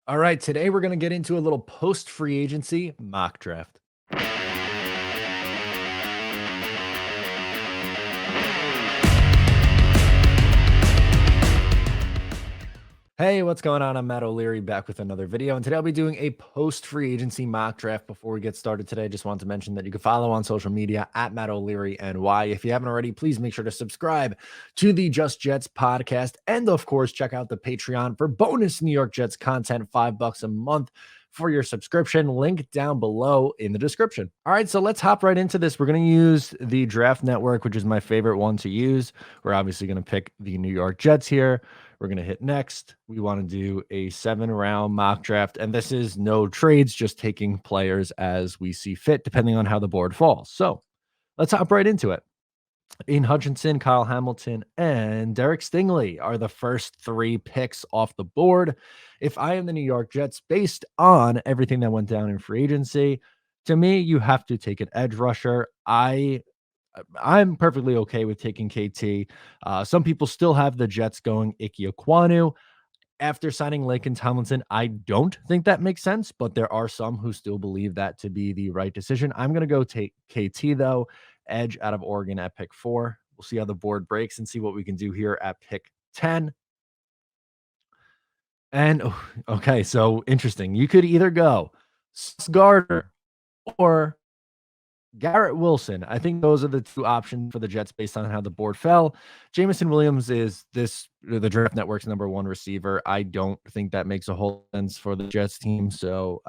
All right, today we're going to get into a little post free agency mock draft. Hey, what's going on? I'm Matt O'Leary back with another video. And today I'll be doing a post free agency mock draft. Before we get started today, I just want to mention that you can follow on social media at Matt O'Leary NY. If you haven't already, please make sure to subscribe to the Just Jets podcast. And of course, check out the Patreon for bonus New York Jets content, $5 a month for your subscription. Link down below in the description. All right, so let's hop right into this. We're going to use the Draft Network, which is my favorite one to use. We're obviously going to pick the New York Jets here. We're going to hit next. We want to do a 7-round mock draft. And this is no trades, just taking players as we see fit, depending on how the board falls. So let's hop right into it. Ian Hutchinson, Kyle Hamilton, and Derek Stingley are the first 3 picks off the board. If I am the New York Jets, based on everything that went down in free agency, to me, you have to take an edge rusher. I'm perfectly okay with taking KT. Some people still have the Jets going Ike Ekwonu. After signing Laken Tomlinson, I don't think that makes sense, but there are some who still believe that to be the right decision. I'm going to go take KT, though, edge out of Oregon at pick 4. We'll see how the board breaks and see what we can do here at pick 10. And okay, so interesting. You could either go Gardner or Garrett Wilson. I think those are the 2 options for the Jets based on how the board fell. Jameson Williams is the Draft Network's number 1 receiver. I don't think that makes a whole sense for the Jets team. So,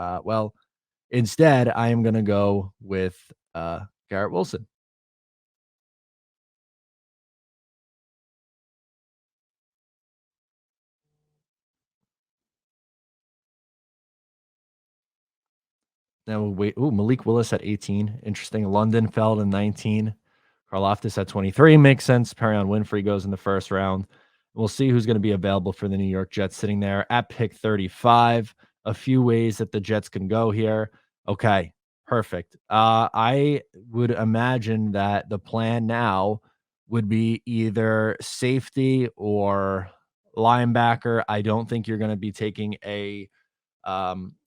instead, I am going to go with Garrett Wilson. Now we'll wait. Ooh, Malik Willis at 18. Interesting. London fell to 19. Karlaftis at 23 makes sense. Perion Winfrey goes in the first round. We'll see who's going to be available for the New York Jets sitting there at pick 35. A few ways that the Jets can go here. Okay, perfect. I would imagine that the plan now would be either safety or linebacker. I don't think you're going to be taking a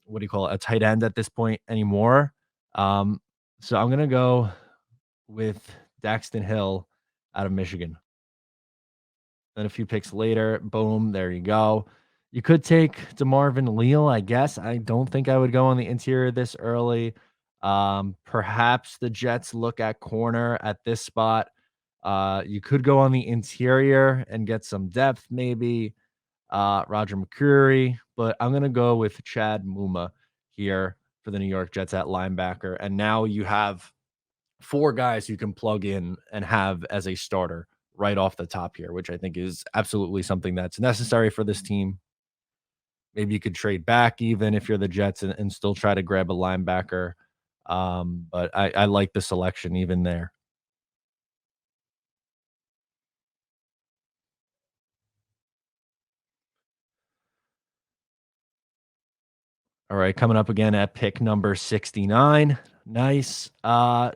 what do you call it, a tight end at this point anymore. Um, so I'm gonna go with Daxton Hill out of Michigan. Then a few picks later, boom, there you go. You could take DeMarvin Leal, I guess. I don't think I would go on the interior this early. Perhaps the Jets look at corner at this spot. You could go on the interior and get some depth, maybe. Roger McCreary, but I'm going to go with Chad Muma here for the New York Jets at linebacker. And now you have 4 guys you can plug in and have as a starter right off the top here, which I think is absolutely something that's necessary for this team. Maybe you could trade back even if you're the Jets and still try to grab a linebacker. But I like the selection even there. All right, coming up again at pick number 69. Nice.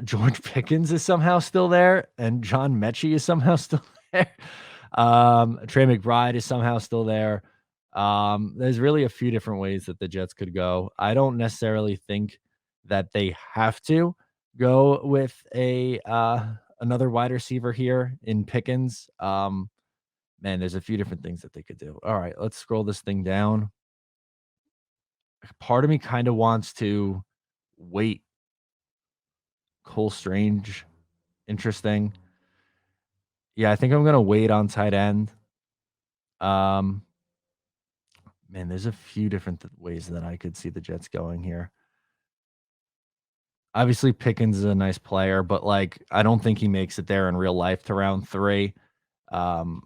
George Pickens is somehow still there, and John Mechie is somehow still there. Trey McBride is somehow still there. There's really a few different ways that the Jets could go. I don't necessarily think that they have to go with a another wide receiver here in Pickens. Man, there's a few different things that they could do. All right, let's scroll this thing down. Part of me kind of wants to wait. Cole Strange, interesting. Yeah, I think I'm gonna wait on tight end. Um, man, there's a few different ways that I could see the Jets going here. Obviously, Pickens is a nice player, but like I don't think he makes it there in real life to round 3. Um,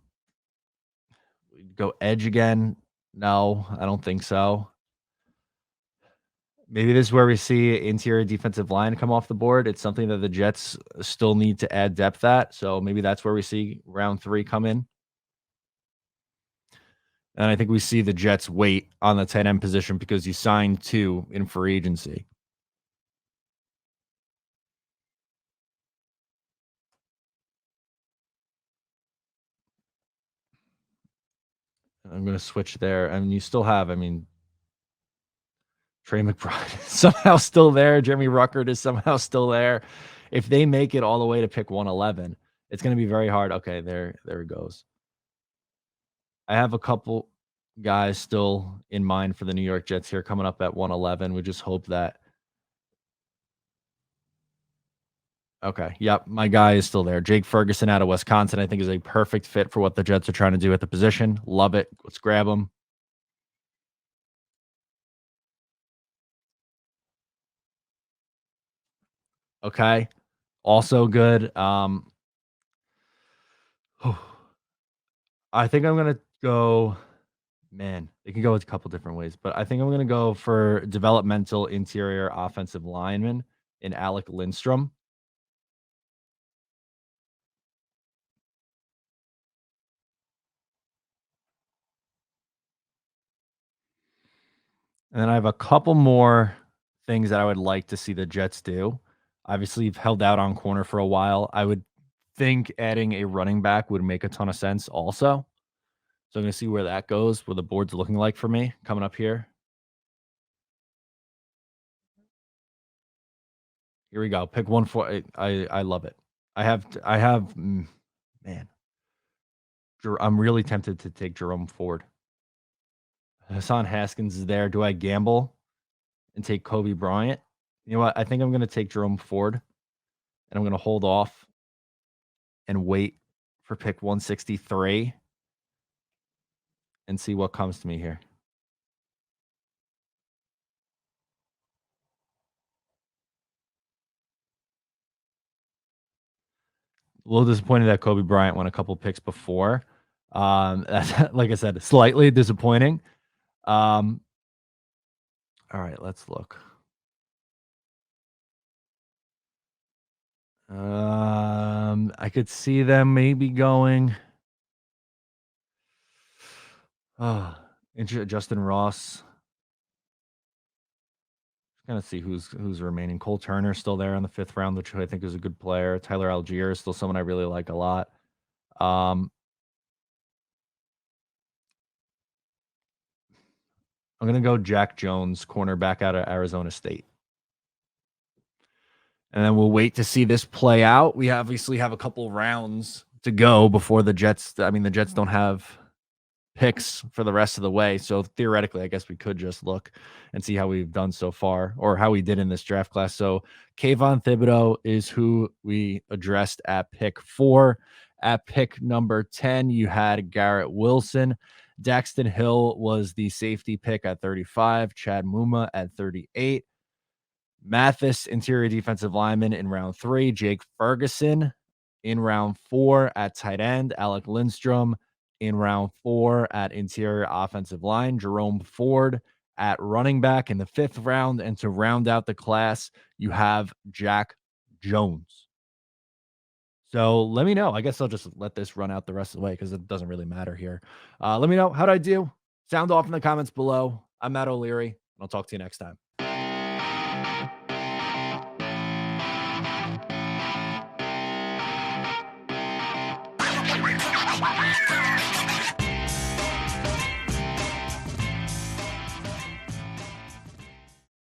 go edge again. No, I don't think so. Maybe this is where we see interior defensive line come off the board. It's something that the Jets still need to add depth at. So maybe that's where we see round 3 come in. And I think we see the Jets wait on the tight end position because you signed 2 in free agency. I'm going to switch there. I mean, you still have, I mean, Trey McBride is somehow still there. Jeremy Ruckert is somehow still there. If they make it all the way to pick 111, it's going to be very hard. Okay, there it goes. I have a couple guys still in mind for the New York Jets here coming up at 111. We just hope that. Okay. Yep. My guy is still there. Jake Ferguson out of Wisconsin, I think, is a perfect fit for what the Jets are trying to do at the position. Love it. Let's grab him. Okay. Also good. I think I'm going to go. Man, it can go a couple different ways, but I think I'm going to go for developmental interior offensive lineman in Alec Lindstrom. And then I have a couple more things that I would like to see the Jets do. Obviously, you've held out on corner for a while. I would think adding a running back would make a ton of sense also. So I'm going to see where that goes, what the board's looking like for me coming up here. Here we go. Pick one for I love it. Man, I'm really tempted to take Jerome Ford. Hassan Haskins is there. Do I gamble and take Kobe Bryant? You know what? I think I'm going to take Jerome Ford, and I'm going to hold off and wait for pick 163 and see what comes to me here. A little disappointed that Kobe Bryant went a couple picks before. That's like I said, slightly disappointing. All right, let's look. I could see them maybe going. Justin Ross. Gonna see who's remaining. Cole Turner still there in the 5th round, which I think is a good player. Tyler Algier is still someone I really like a lot. I'm gonna go Jack Jones, cornerback out of Arizona State. And then we'll wait to see this play out. We obviously have a couple rounds to go before the Jets. I mean, the Jets don't have picks for the rest of the way. So theoretically, I guess we could just look and see how we've done so far or how we did in this draft class. So Kayvon Thibodeau is who we addressed at pick 4. At pick number 10, you had Garrett Wilson. Daxton Hill was the safety pick at 35. Chad Muma at 38. Mathis, interior defensive lineman in round 3. Jake Ferguson in round 4 at tight end. Alec Lindstrom in round 4 at interior offensive line. Jerome Ford at running back in the 5th round. And to round out the class, you have Jack Jones. So let me know. I guess I'll just let this run out the rest of the way because it doesn't really matter here. Let me know. How'd I do? Sound off in the comments below. I'm Matt O'Leary, and I'll talk to you next time.